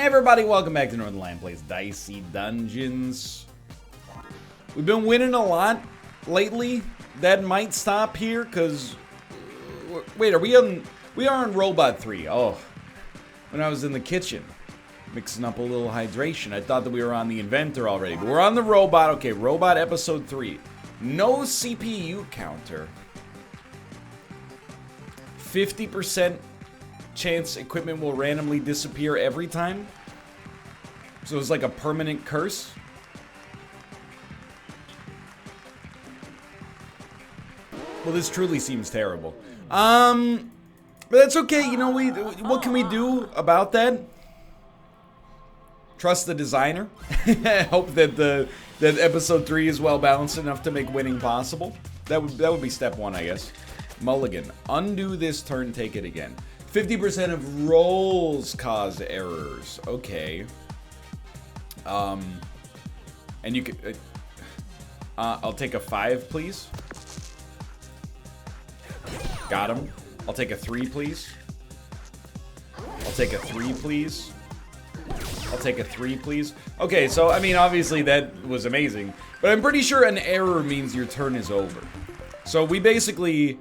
Hey everybody, welcome back to Northernlion Plays Dicey Dungeons. We've been winning a lot lately. That might stop here, because... Wait, we are on Robot 3. Oh. When I was in the kitchen, mixing up a little hydration, I thought that we were on the Inventor already. But we're on the Robot. Okay, Robot Episode 3. No CPU counter. 50% chance equipment will randomly disappear every time. So it's like a permanent curse. Well, this truly seems terrible. But that's okay. You know, what can we do about that? Trust the designer. Hope that that episode 3 is well balanced enough to make winning possible. That would be step 1, I guess. Mulligan. Undo this turn, take it again. 50% of rolls cause errors. Okay. And you could... I'll take a 5, please. Got him. I'll take a 3, please. I'll take a 3, please. I'll take a 3, please. Okay, so, I mean, obviously that was amazing. But I'm pretty sure an error means your turn is over. So we basically...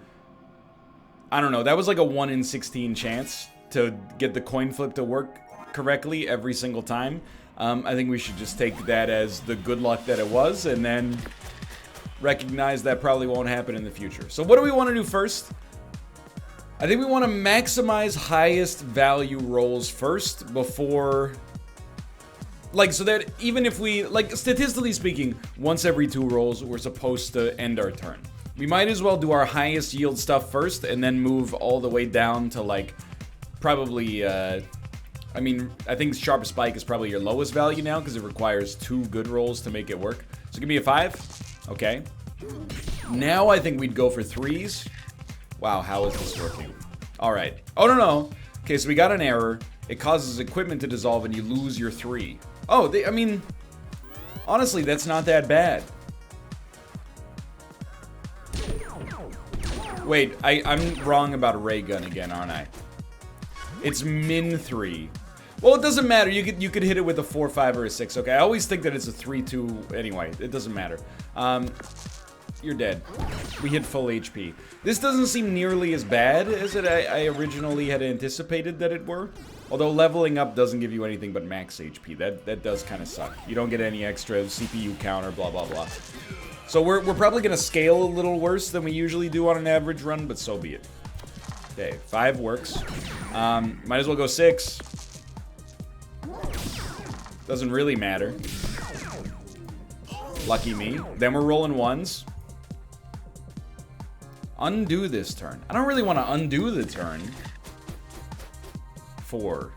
I don't know, that was like a 1 in 16 chance to get the coin flip to work correctly every single time. I think we should just take that as the good luck that it was, and then recognize that probably won't happen in the future. So what do we want to do first? I think we want to maximize highest value rolls first before... Like, so that even if we... Like, statistically speaking, once every 2 rolls, we're supposed to end our turn. We might as well do our highest yield stuff first and then move all the way down to, like, probably, I mean, I think Sharp Spike is probably your lowest value now because it requires 2 good rolls to make it work. So give me a 5. Okay. Now I think we'd go for 3s. Wow, how is this working? All right. Oh, no. Okay, so we got an error. It causes equipment to dissolve and you lose your 3. Oh, I mean, honestly, that's not that bad. Wait, I'm wrong about a ray gun again, aren't I? It's min 3. Well, it doesn't matter. You could hit it with a 4, 5, or a 6. Okay, I always think that it's a 3, 2. Anyway, it doesn't matter. You're dead. We hit full HP. This doesn't seem nearly as bad as I originally had anticipated that it were. Although leveling up doesn't give you anything but max HP. That does kind of suck. You don't get any extra CPU counter, blah, blah, blah. So we're probably going to scale a little worse than we usually do on an average run, but so be it. Okay, 5 works. Might as well go 6. Doesn't really matter. Lucky me. Then we're rolling 1s. Undo this turn. I don't really want to undo the turn. 4.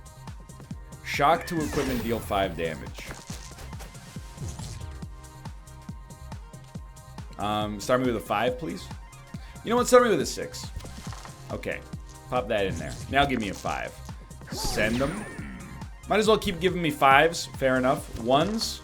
Shock to equipment, deal 5 damage. Start me with a 5, please. You know what? Start me with a 6. Okay. Pop that in there. Now give me a 5. Send them. Might as well keep giving me 5s. Fair enough. 1s.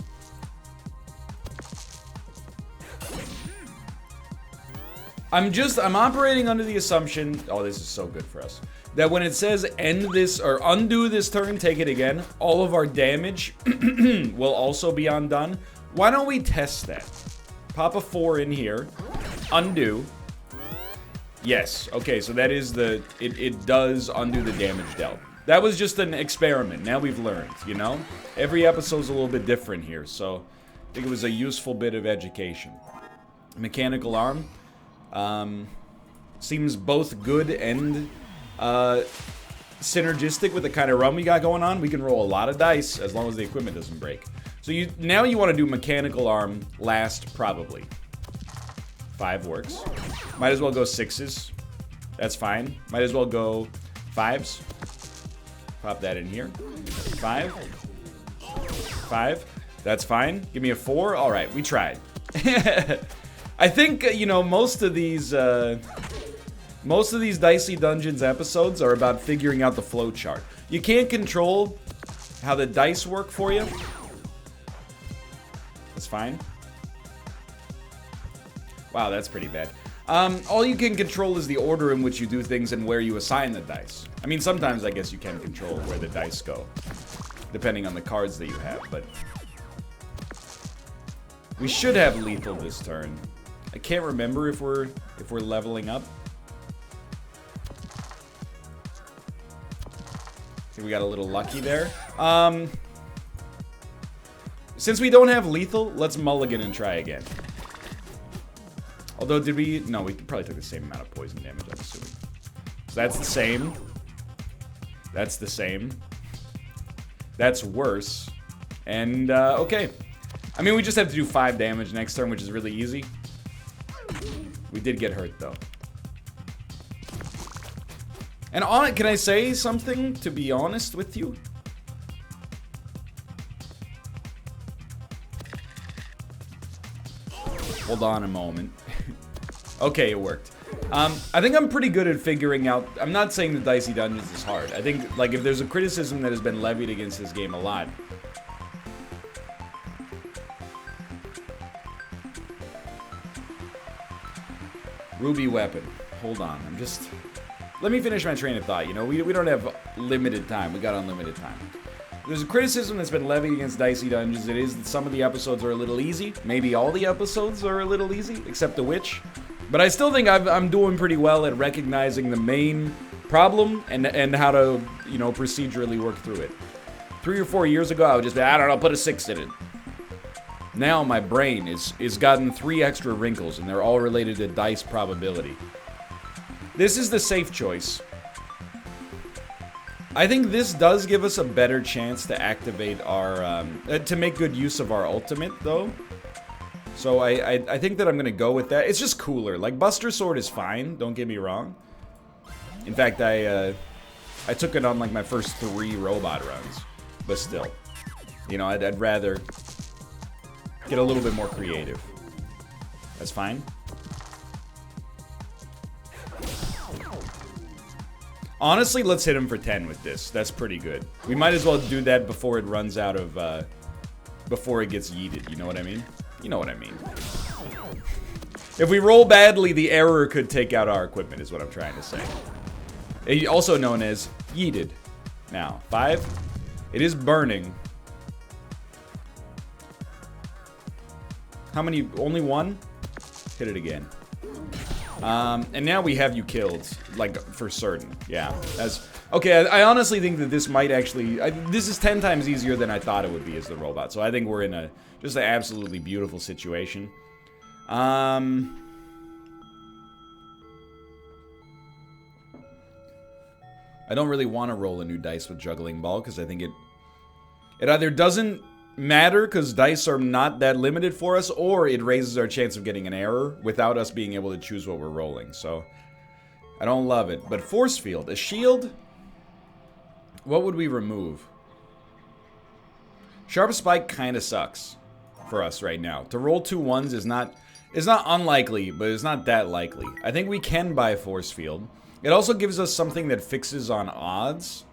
I'm operating under the assumption... Oh, this is so good for us. That when it says end this, or undo this turn, take it again, all of our damage will also be undone. Why don't we test that? Pop a 4 in here. Undo. Yes. Okay, so that is the... It does undo the damage dealt. That was just an experiment. Now we've learned, you know? Every episode's a little bit different here, so I think it was a useful bit of education. Mechanical arm. Seems both good and synergistic with the kind of run we got going on. We can roll a lot of dice as long as the equipment doesn't break. So now you want to do mechanical arm last, probably. 5 works. Might as well go 6s. That's fine. Might as well go 5s. Pop that in here. 5. 5. That's fine. Give me a 4. All right, we tried. I think, you know, most of these Dicey Dungeons episodes are about figuring out the flow chart. You can't control how the dice work for you. That's fine. Wow, that's pretty bad. All you can control is the order in which you do things and where you assign the dice. I mean, sometimes I guess you can control where the dice go. depending on the cards that you have, but we should have lethal this turn. I can't remember if we're leveling up. I think we got a little lucky there. Since we don't have lethal, let's mulligan and try again. Although, did we? No, we probably took the same amount of poison damage, I'm assuming. So that's the same. That's the same. That's worse. And, okay. I mean, we just have to do 5 damage next turn, which is really easy. We did get hurt, though. And can I say something, to be honest with you? Hold on a moment. Okay, it worked. I think I'm pretty good at figuring out... I'm not saying that Dicey Dungeons is hard. I think, like, if there's a criticism that has been levied against this game a lot... Ruby weapon. Hold on, I'm just... Let me finish my train of thought, you know? We don't have limited time. We got unlimited time. There's a criticism that's been levied against Dicey Dungeons. It is that some of the episodes are a little easy. Maybe all the episodes are a little easy, except the witch. But I still think I'm doing pretty well at recognizing the main problem and how to, you know, procedurally work through it. 3 or 4 years ago, I would just be, I don't know, put a 6 in it. Now my brain is gotten 3 extra wrinkles, and they're all related to dice probability. This is the safe choice. I think this does give us a better chance to activate our, to make good use of our ultimate, though. So I think that I'm gonna go with that. It's just cooler. Like, Buster Sword is fine, don't get me wrong. In fact, I took it on, like, my first 3 robot runs. But still. You know, I'd rather get a little bit more creative. That's fine. Honestly, let's hit him for 10 with this. That's pretty good. We might as well do that before it runs out of, before it gets yeeted. You know what I mean? You know what I mean. If we roll badly, the error could take out our equipment, is what I'm trying to say. Also known as yeeted. Now, 5. It is burning. How many? Only 1? Hit it again. And now we have you killed, like, for certain. Yeah. Okay, I honestly think that this might actually... this is 10 times easier than I thought it would be as the robot. So I think we're in just an absolutely beautiful situation. I don't really want to roll a new dice with Juggling Ball, because I think it either doesn't matter because dice are not that limited for us, or it raises our chance of getting an error without us being able to choose what we're rolling. So I don't love it. But Force Field, a shield, what would we remove? Sharp Spike kind of sucks for us right now. To roll 2 1s is not unlikely, but it's not that likely. I think we can buy Force Field. It also gives us something that fixes on odds,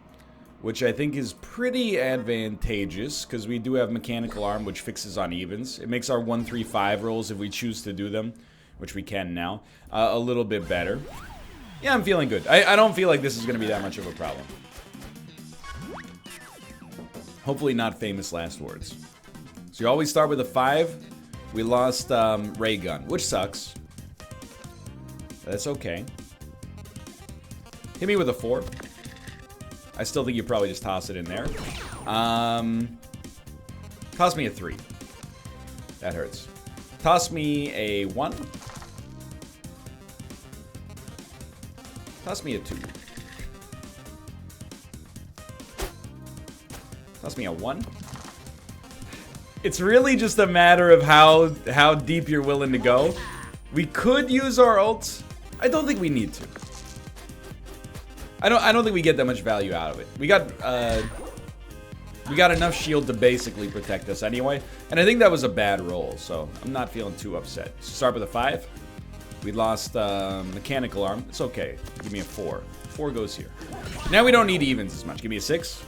which I think is pretty advantageous, because we do have Mechanical Arm, which fixes on evens. It makes our 1, 3, 5 rolls, if we choose to do them, which we can now, a little bit better. Yeah, I'm feeling good. I don't feel like this is going to be that much of a problem. Hopefully not famous last words. So you always start with a 5. We lost Ray Gun, which sucks. That's okay. Hit me with a 4. I still think you probably just toss it in there. Toss me a 3. That hurts. Toss me a 1. Toss me a 2. Toss me a 1. It's really just a matter of how deep you're willing to go. We could use our ults. I don't think we need to. I don't think we get that much value out of it. We got enough shield to basically protect us anyway, and I think that was a bad roll, so I'm not feeling too upset. Start with a 5. We lost Mechanical Arm. It's okay. Give me a 4. 4 goes here. Now we don't need evens as much. Give me a 6.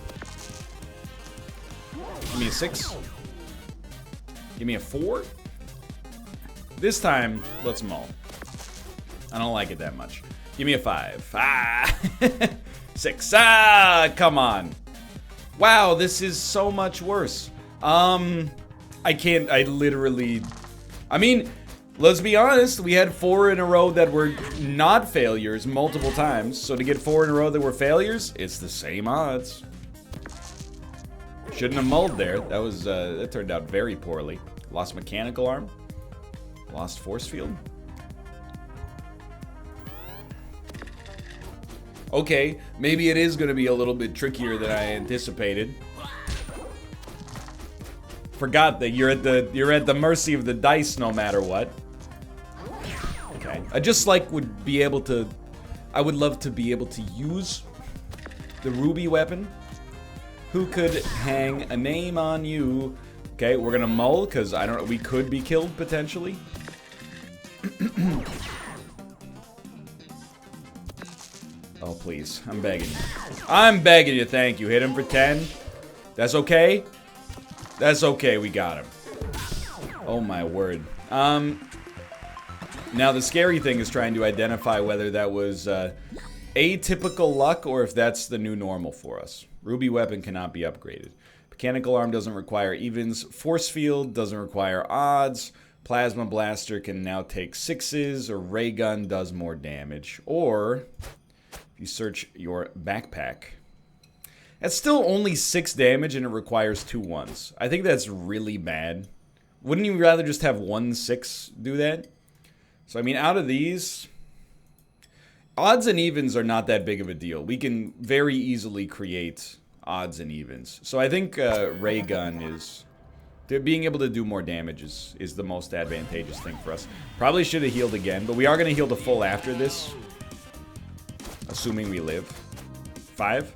Give me a 6. Give me a 4. This time, let's mull. I don't like it that much. Give me a 5. Ah! 6. Ah! Come on. Wow, this is so much worse. I can't, I mean, let's be honest, we had 4 in a row that were not failures multiple times. So to get 4 in a row that were failures, it's the same odds. Shouldn't have mulled there. That turned out very poorly. Lost mechanical arm. Lost force field. Okay, maybe it is going to be a little bit trickier than I anticipated. Forgot that you're at the mercy of the dice no matter what. Okay. I just would be able to, I would love to be able to use the ruby weapon. Who could hang a name on you? Okay, we're gonna mull because I don't know, we could be killed potentially. Oh please, I'm begging you. I'm begging you, thank you. Hit him for 10. That's okay? That's okay, we got him. Oh my word. Now the scary thing is trying to identify whether that was atypical luck or if that's the new normal for us. Ruby weapon cannot be upgraded. Mechanical arm doesn't require evens. Force field doesn't require odds. Plasma blaster can now take 6s, or ray gun does more damage. Or if you search your backpack, that's still only 6 damage and it requires 2 1s. I think that's really bad. Wouldn't you rather just have 1 6 do that? So I mean, out of these, odds and evens are not that big of a deal. We can very easily create odds and evens. So I think ray gun is, being able to do more damage is the most advantageous thing for us. Probably should have healed again, but we are going to heal to full after this. Assuming we live. 5.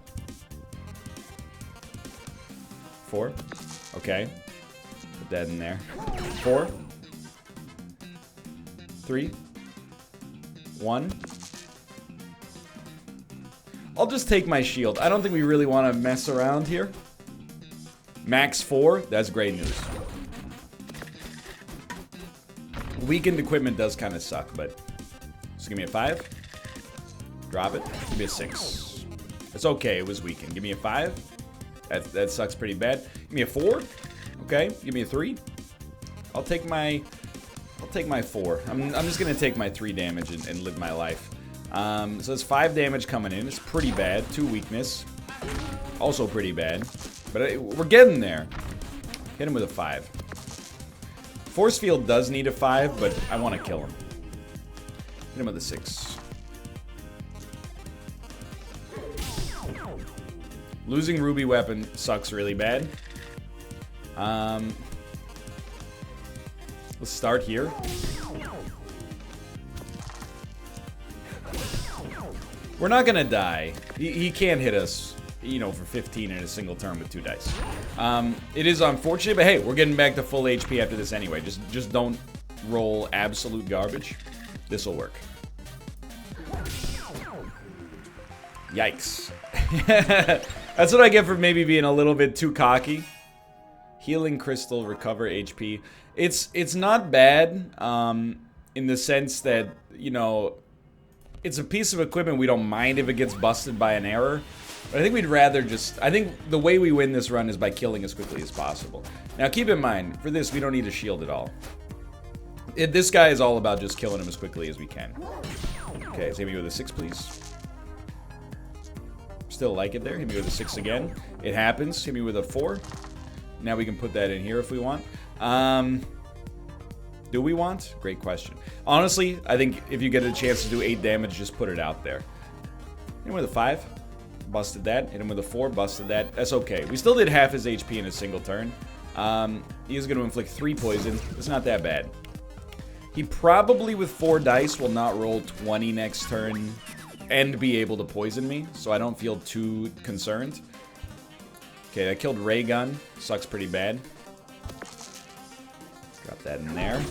4. Okay. Put that in there. 4. 3. 1. I'll just take my shield. I don't think we really want to mess around here. Max 4. That's great news. Weakened equipment does kind of suck, but just give me a 5. Drop it. Give me a 6. It's okay. It was weakened. Give me a 5. That sucks pretty bad. Give me a 4. Okay. Give me a 3. I'll take my 4. I'm just gonna take my 3 damage and live my life. So it's 5 damage coming in. It's pretty bad. 2 weakness. Also pretty bad. But we're getting there. Hit him with a 5. Force field does need a 5, but I want to kill him. Hit him with a 6. Losing ruby weapon sucks really bad. Let's start here. We're not gonna die. He can't hit us, you know, for 15 in a single turn with 2 dice. It is unfortunate, but hey, we're getting back to full HP after this anyway. Just don't roll absolute garbage. This'll work. Yikes. That's what I get for maybe being a little bit too cocky. Healing crystal, recover HP. It's not bad, in the sense that, you know, it's a piece of equipment we don't mind if it gets busted by an error. But I think we'd rather just, I think the way we win this run is by killing as quickly as possible. Now keep in mind, for this we don't need a shield at all. This guy is all about just killing him as quickly as we can. Okay, let's hit me with a 6, please. Still like it there. Hit me with a 6 again. It happens. Hit me with a 4. Now we can put that in here if we want. Do we want? Great question. Honestly, I think if you get a chance to do 8 damage, just put it out there. Hit him with a 5. Busted that. Hit him with a 4. Busted that. That's okay. We still did half his HP in a single turn. He is going to inflict 3 poison. It's not that bad. He probably, with 4 dice, will not roll 20 next turn and be able to poison me, so I don't feel too concerned. Okay, I killed ray gun. Sucks pretty bad. Drop that in there.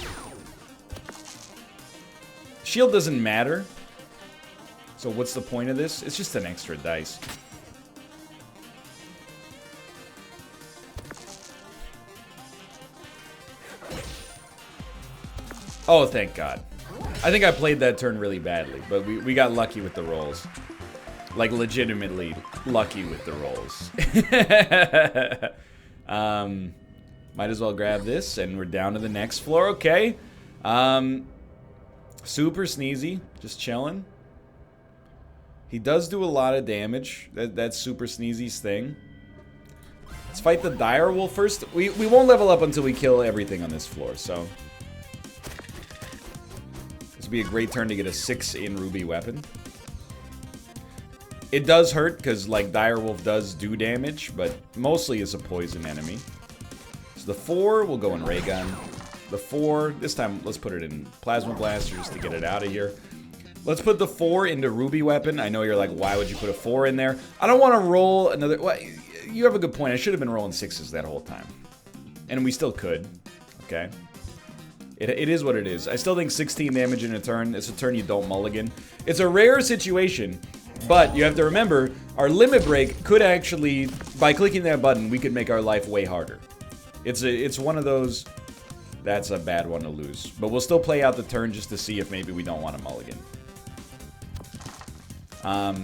Shield doesn't matter. So what's the point of this? It's just an extra dice. Oh, thank God. I think I played that turn really badly, but we got lucky with the rolls. Like, legitimately lucky with the rolls. Might as well grab this, and we're down to the next floor. Okay. Super Sneezy, just chilling. He does do a lot of damage. That's Super Sneezy's thing. Let's fight the dire wolf first. We won't level up until we kill everything on this floor, so... This would be a great turn to get a 6 in Ruby weapon. It does hurt, because, like, Direwolf does do damage, but mostly is a poison enemy. So the 4 will go in Ray Gun. The 4, this time, let's put it in Plasma Blaster just to get it out of here. Let's put the 4 into Ruby Weapon. I know you're like, why would you put a 4 in there? I don't want to roll another... Well, you have a good point. I should have been rolling 6s that whole time. And we still could. Okay. It is what it is. I still think 16 damage in a turn. It's a turn you don't mulligan. It's a rare situation... But you have to remember, our limit break could actually, by clicking that button, we could make our life way harder. It's one of those, that's a bad one to lose. But we'll still play out the turn just to see if maybe we don't want to mulligan. I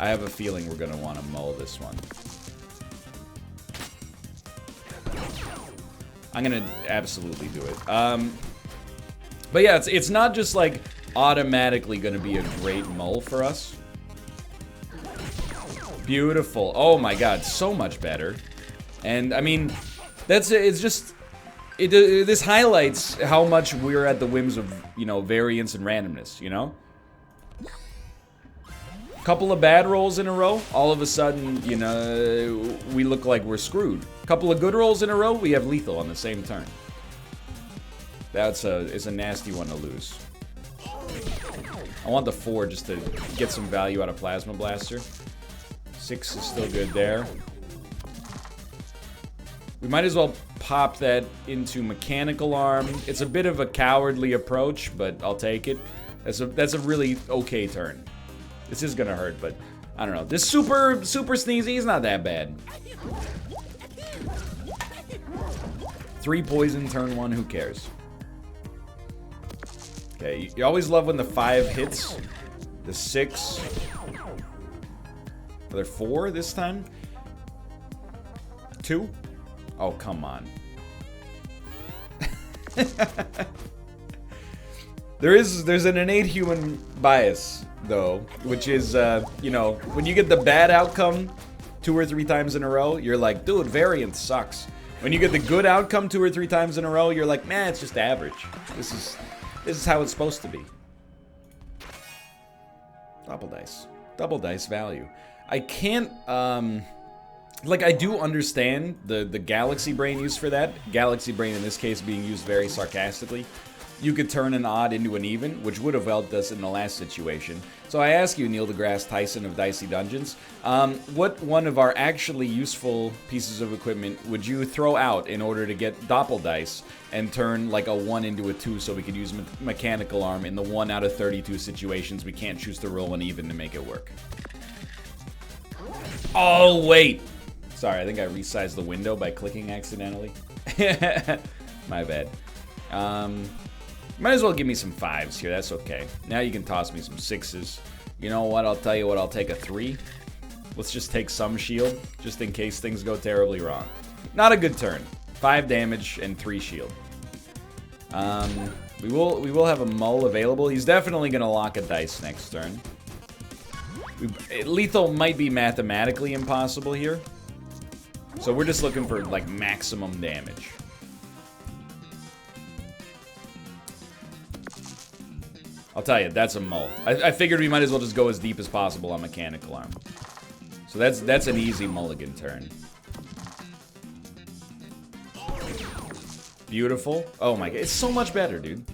have a feeling we're going to want to mull this one. I'm going to absolutely do it. But yeah, it's not just like... automatically gonna be a great mull for us. Beautiful. Oh my god, so much better. And I mean, it's just this highlights how much we're at the whims of, you know, variance and randomness, you know? Couple of bad rolls in a row, all of a sudden, you know, we look like we're screwed. Couple of good rolls in a row, we have lethal on the same turn. It's a nasty one to lose. I want the 4 just to get some value out of Plasma Blaster. 6 is still good there. We might as well pop that into Mechanical Arm. It's a bit of a cowardly approach, but I'll take it. That's a really okay turn. This is gonna hurt, but I don't know. This super Sneezy is not that bad. 3 poison turn 1, who cares? Okay, you always love when the 5 hits. The 6. Are there 4 this time? 2? Oh, come on. There's an innate human bias, though, which is, you know, when you get the bad outcome 2 or 3 times in a row, you're like, dude, variance sucks. When you get the good outcome 2 or 3 times in a row, you're like, man, it's just average. This is how it's supposed to be. Double dice. Double dice value. I can't, like, I do understand the Galaxy Brain use for that. Galaxy Brain, in this case, being used very sarcastically. You could turn an odd into an even, which would have helped us in the last situation. So I ask you, Neil deGrasse Tyson of Dicey Dungeons, what one of our actually useful pieces of equipment would you throw out in order to get Doppel Dice and turn like a 1 into a 2 so we could use Mechanical Arm in the 1 out of 32 situations we can't choose to roll an even to make it work? Oh, wait! Sorry, I think I resized the window by clicking accidentally. My bad. Might as well give me some 5s here, that's okay. Now you can toss me some 6s. You know what, I'll tell you what, I'll take a 3. Let's just take some shield, just in case things go terribly wrong. Not a good turn. 5 damage and 3 shield. We will have a mull available. He's definitely gonna lock a dice next turn. Lethal might be mathematically impossible here. So we're just looking for, like, maximum damage. I'll tell you, that's a mull. I figured we might as well just go as deep as possible on Mechanical Arm. So that's an easy mulligan turn. Beautiful. Oh my god, it's so much better, dude.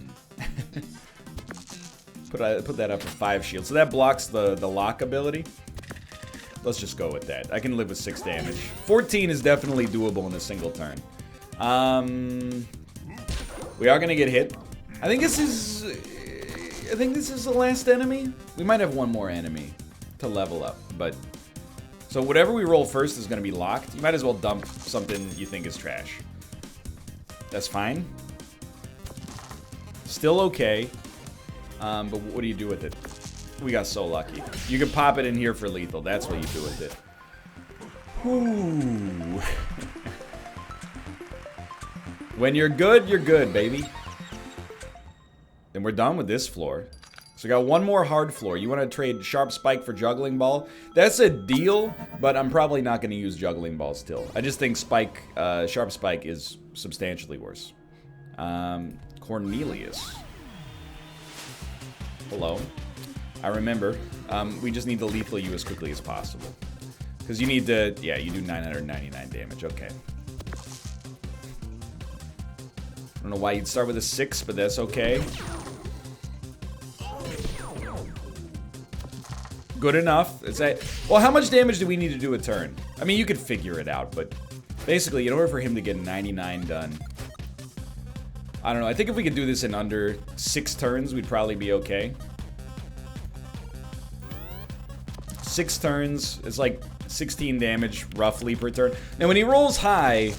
Put that up for 5 shield. So that blocks the lock ability. Let's just go with that. I can live with 6 damage. 14 is definitely doable in a single turn. We are gonna get hit. I think this is the last enemy. We might have one more enemy to level up, but so whatever we roll first is gonna be locked. You might as well dump something you think is trash. That's fine. Still okay. But what do you do with it? We got so lucky. You can pop it in here for lethal. That's what you do with it. Ooh. When you're good, baby. And we're done with this floor. So we got one more hard floor. You want to trade Sharp Spike for Juggling Ball? That's a deal, but I'm probably not going to use Juggling Ball still. I just think Sharp Spike is substantially worse. Cornelius. Hello. I remember. We just need to lethal you as quickly as possible. Because you need to, yeah, you do 999 damage. Okay. I don't know why you'd start with a 6, but that's okay. Good enough. Well, how much damage do we need to do a turn? I mean, you could figure it out, but basically, in order for him to get 99 done, I don't know. I think if we could do this in under 6 turns, we'd probably be okay. 6 turns is like 16 damage roughly per turn. Now, when he rolls high,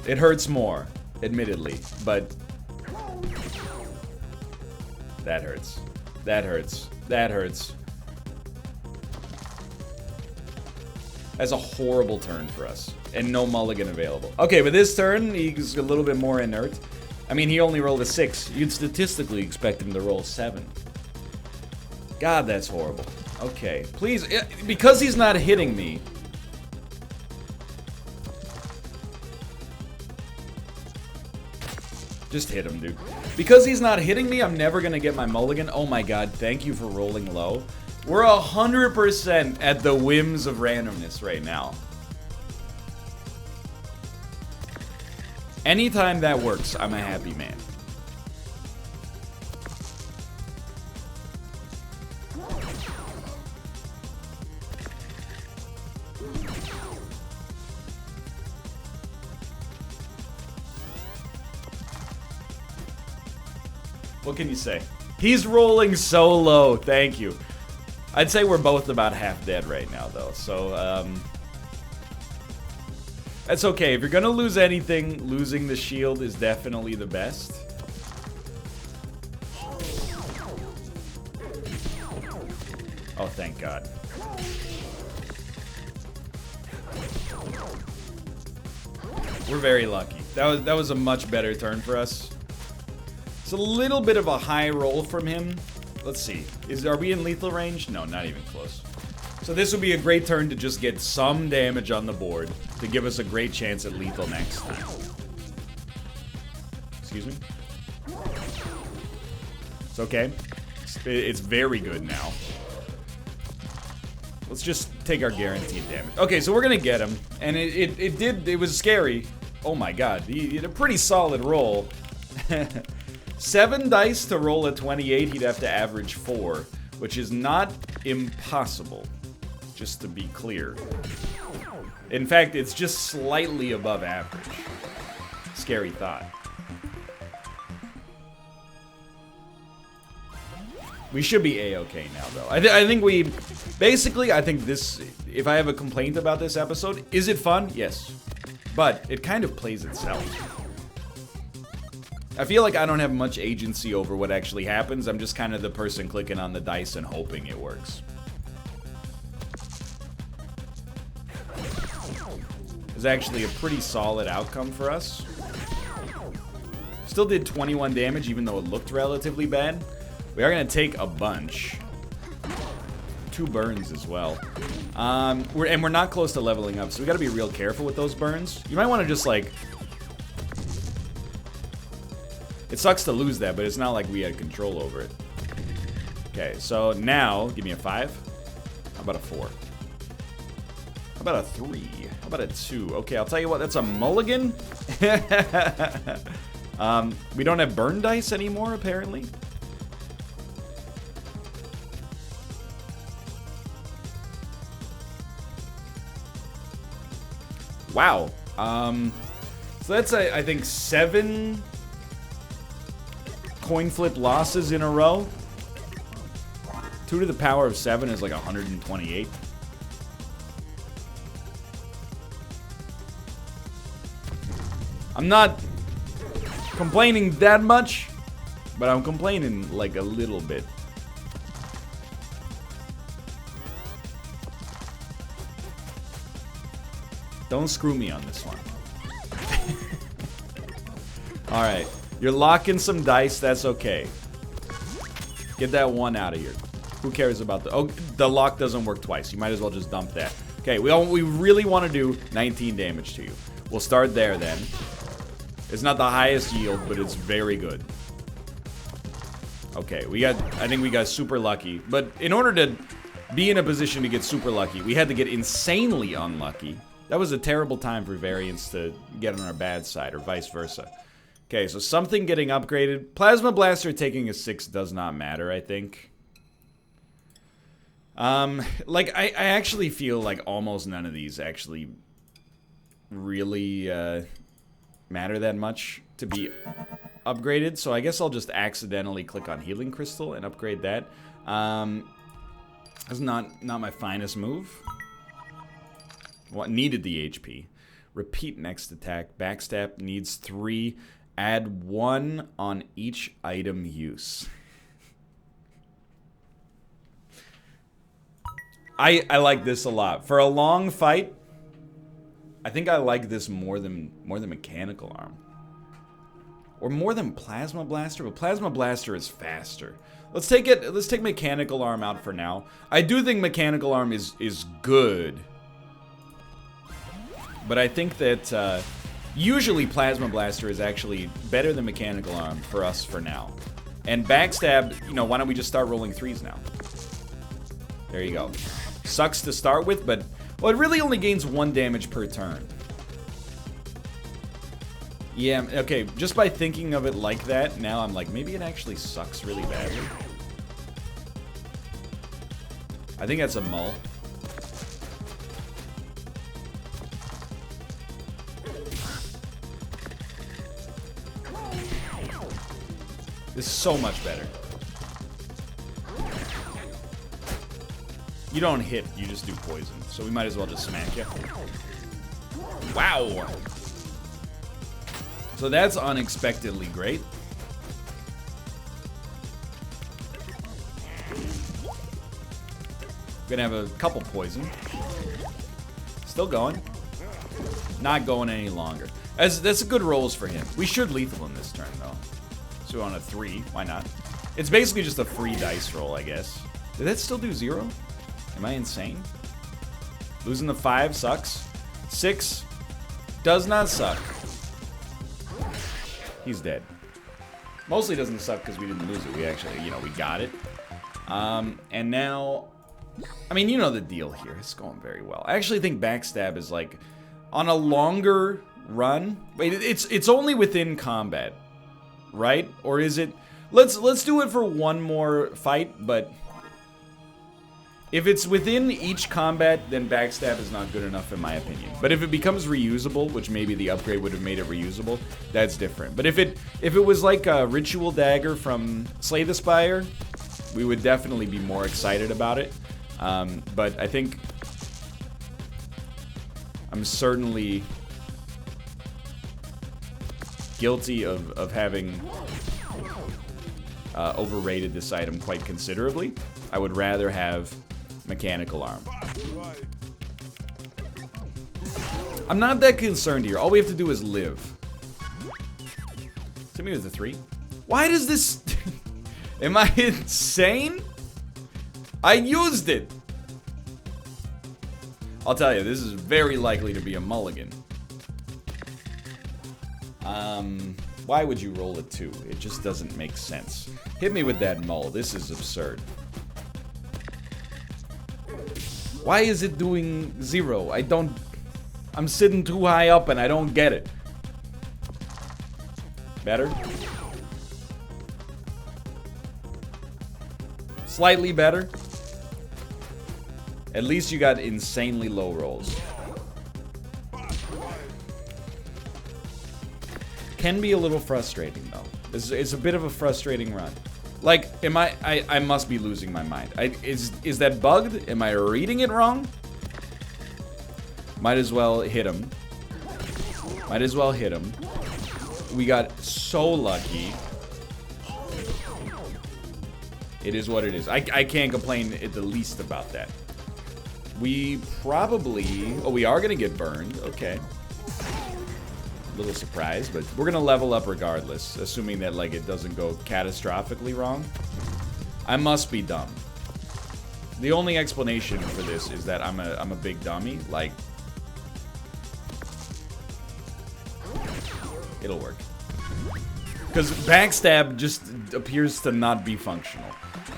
it hurts more, admittedly, but that hurts. That hurts. That hurts. That's a horrible turn for us, and no mulligan available. Okay, but this turn, he's a little bit more inert. I mean, he only rolled a 6. You'd statistically expect him to roll 7. God, that's horrible. Okay, please, because he's not hitting me. Just hit him, dude. Because he's not hitting me, I'm never gonna get my mulligan. Oh my god, thank you for rolling low. We're 100% at the whims of randomness right now. Anytime that works, I'm a happy man. What can you say? He's rolling so low, thank you. I'd say we're both about half dead right now, though, so, that's okay. If you're gonna lose anything, losing the shield is definitely the best. Oh, thank God. We're very lucky. That was a much better turn for us. It's a little bit of a high roll from him. Let's see. Are we in lethal range? No, not even close. So this would be a great turn to just get some damage on the board to give us a great chance at lethal next time. Excuse me? It's okay. It's very good now. Let's just take our guaranteed damage. Okay, so we're gonna get him. And it was scary. Oh my god. He had a pretty solid roll. 7 dice to roll a 28, he'd have to average 4, which is not impossible, just to be clear. In fact, it's just slightly above average. Scary thought. We should be A-okay now, though. I think we... Basically, I think this... If I have a complaint about this episode, is it fun? Yes. But it kind of plays itself. I feel like I don't have much agency over what actually happens. I'm just kind of the person clicking on the dice and hoping it works. It's actually a pretty solid outcome for us. Still did 21 damage, even though it looked relatively bad. We are going to take a bunch. 2 burns as well. We're not close to leveling up, so we got to be real careful with those burns. You might want to just, like... It sucks to lose that, but it's not like we had control over it. Okay, so now, give me a 5. How about a 4? How about a 3? How about a 2? Okay, I'll tell you what, that's a mulligan. We don't have burn dice anymore, apparently. Wow. So that's, I think, 7... coin flip losses in a row. 2 to the power of 7 is like 128. I'm not complaining that much, but I'm complaining like a little bit. Don't screw me on this one. Alright. You're locking some dice. That's okay. Get that one out of here. Who cares about the... Oh, the lock doesn't work twice. You might as well just dump that. Okay, we really want to do 19 damage to you. We'll start there then. It's not the highest yield, but it's very good. Okay, I think we got super lucky. But in order to be in a position to get super lucky, we had to get insanely unlucky. That was a terrible time for variants to get on our bad side, or vice versa. Okay, so something getting upgraded. Plasma Blaster taking a 6 does not matter, I think. Like, I actually feel like almost none of these actually really matter that much to be upgraded. So I guess I'll just accidentally click on Healing Crystal and upgrade that. That's not my finest move. What needed the HP. Repeat next attack. Backstab needs 3. Add 1 on each item use. I like this a lot. For a long fight, I think I like this more than Mechanical Arm. Or more than Plasma Blaster, but Plasma Blaster is faster. Let's take Mechanical Arm out for now. I do think Mechanical Arm is good. But I think that usually Plasma Blaster is actually better than Mechanical Arm for us for now. And Backstab, you know, why don't we just start rolling 3s now? There you go. Sucks to start with, but, well, it really only gains 1 damage per turn. Yeah, okay, just by thinking of it like that, now I'm like, maybe it actually sucks really badly. I think that's a mull. This is so much better. You don't hit, you just do poison. So we might as well just smack you. Wow! So that's unexpectedly great. Gonna have a couple poison. Still going. Not going any longer. That's good rolls for him. We should lethal in this turn, though. So on a 3, why not? It's basically just a free dice roll, I guess. Did that still do 0? Am I insane? Losing the 5 sucks. 6 does not suck. He's dead. Mostly doesn't suck because we didn't lose it. We actually, you know, we got it. And now, I mean, you know the deal here. It's going very well. I actually think Backstab is like, on a longer run. Wait, it's only within combat, right? Or is it? Let's do it for one more fight, but if it's within each combat, then Backstab is not good enough in my opinion. But if it becomes reusable, which maybe the upgrade would have made it reusable, that's different. But if it was like a Ritual Dagger from Slay the Spire, we would definitely be more excited about it. But I think I'm certainly guilty of having overrated this item quite considerably. I would rather have Mechanical Arm. I'm not that concerned here. All we have to do is live. Hit me with a 3. Why does this... Am I insane? I used it. I'll tell you, this is very likely to be a mulligan. Why would you roll a 2? It just doesn't make sense. Hit me with that mull. This is absurd. Why is it doing 0? I'm sitting too high up and I don't get it. Better? Slightly better? At least you got insanely low rolls. Can be a little frustrating though. It's a bit of a frustrating run. Like, I must be losing my mind. Is that bugged? Am I reading it wrong? Might as well hit him. Might as well hit him. We got so lucky. It is what it is. I can't complain at the least about that. We probably... Oh, we are going to get burned. Okay. Little surprise, but we're going to level up regardless, assuming that, like, it doesn't go catastrophically wrong. I must be dumb. The only explanation for this is that I'm a big dummy. Like, it'll work. Because backstab just appears to not be functional.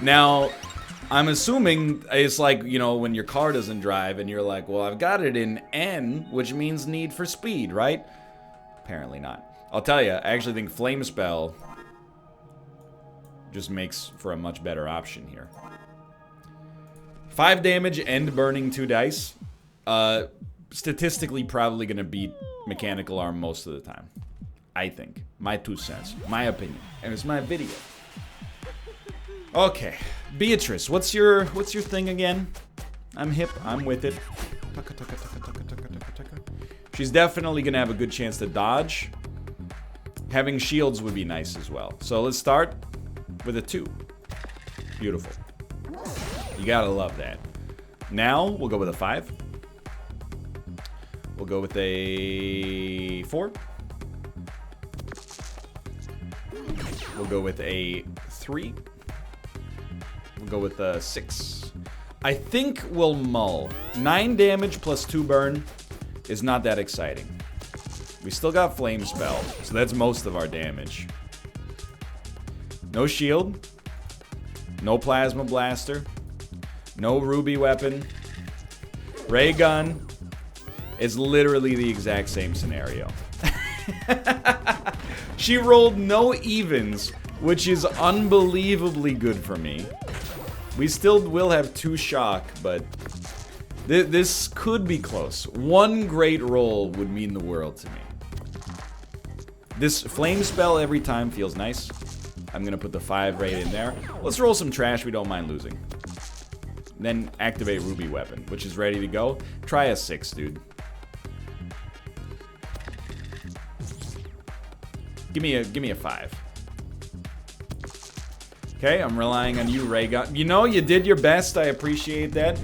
Now, I'm assuming it's like, you know, when your car doesn't drive and you're like, well, I've got it in N, which means need for speed, right? Apparently not. I'll tell you, I actually think Flame Spell just makes for a much better option here. 5 damage and burning 2 dice. Statistically probably going to beat Mechanical Arm most of the time. I think. My 2 cents. My opinion. And it's my video. Okay. Beatrice, what's your thing again? I'm hip. I'm with it. She's definitely going to have a good chance to dodge. Having shields would be nice as well. So let's start with a 2. Beautiful. You gotta love that. Now, we'll go with a 5. We'll go with a 4. We'll go with a 3. We'll go with a 6. I think we'll mull. 9 damage plus 2 burn is not that exciting. We still got Flame Spell, so that's most of our damage. No shield. No Plasma Blaster. No Ruby Weapon. Ray Gun. It's literally the exact same scenario. She rolled no evens, which is unbelievably good for me. We still will have 2 shock, but this could be close. 1 great roll would mean the world to me. This Flame Spell every time feels nice. I'm gonna put the 5 right in there. Let's roll some trash we don't mind losing. Then activate Ruby Weapon, which is ready to go. Try a 6, dude. Give me a 5. Okay, I'm relying on you, Ray Gun. You know, you did your best. I appreciate that.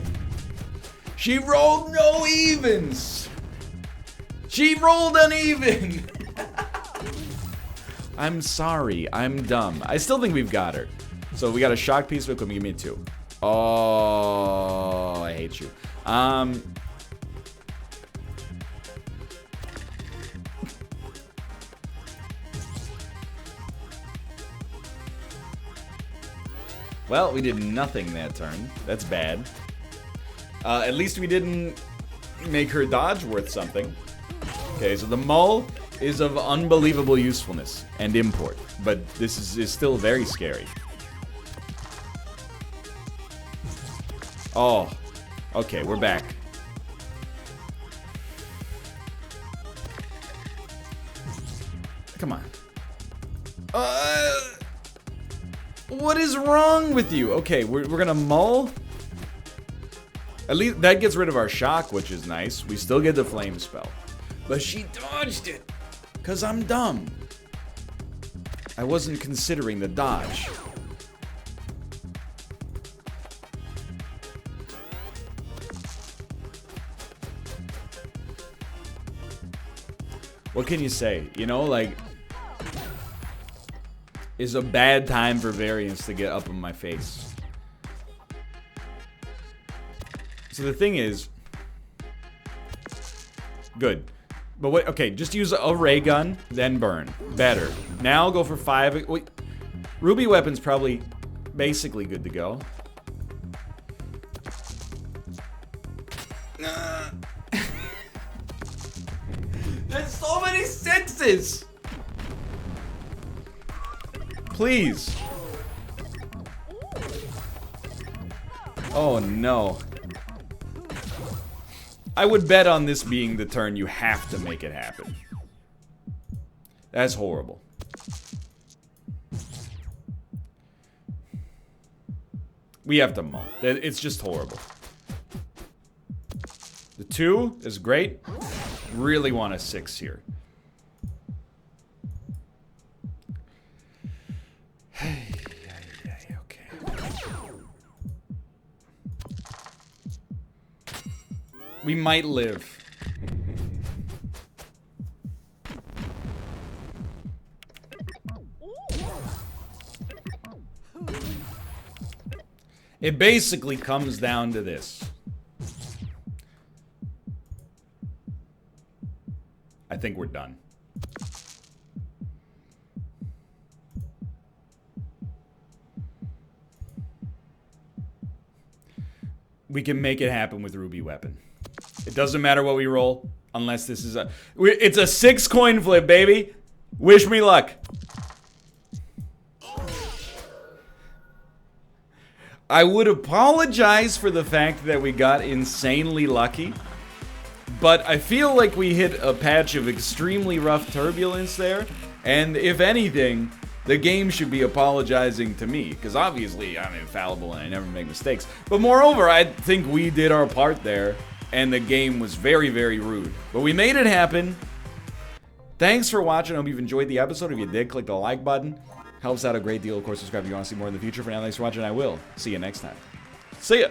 She rolled no evens. She rolled uneven. I'm sorry. I'm dumb. I still think we've got her. So we got a shock piece. Give me a 2. Oh, I hate you. Well, we did nothing that turn. That's bad. At least we didn't make her dodge worth something. Okay, so the mull is of unbelievable usefulness and import, but this is still very scary. Oh, okay, we're back. Come on. What is wrong with you? Okay, we're gonna mull. At least that gets rid of our shock, which is nice. We still get the Flame Spell. But she dodged it, because I'm dumb. I wasn't considering the dodge. What can you say? You know, like, it's a bad time for variance to get up in my face. So the thing is, good. But wait, okay, just use a ray gun, then burn. Better. Now go for 5. Wait, Ruby Weapon's probably basically good to go. There's so many 6s! Please. Oh no. I would bet on this being the turn you have to make it happen. That's horrible. We have to mull. It's just horrible. The 2 is great. Really want a 6 here. Okay. We might live. It basically comes down to this. I think we're done. We can make it happen with Ruby Weapon. It doesn't matter what we roll, unless this is a... It's a 6 coin flip, baby! Wish me luck. I would apologize for the fact that we got insanely lucky, but I feel like we hit a patch of extremely rough turbulence there, and if anything, the game should be apologizing to me, because obviously I'm infallible and I never make mistakes. But moreover, I think we did our part there, and the game was very, very rude. But we made it happen. Thanks for watching. I hope you've enjoyed the episode. If you did, click the like button. Helps out a great deal. Of course, subscribe if you want to see more in the future. For now, thanks for watching. I will see you next time. See ya!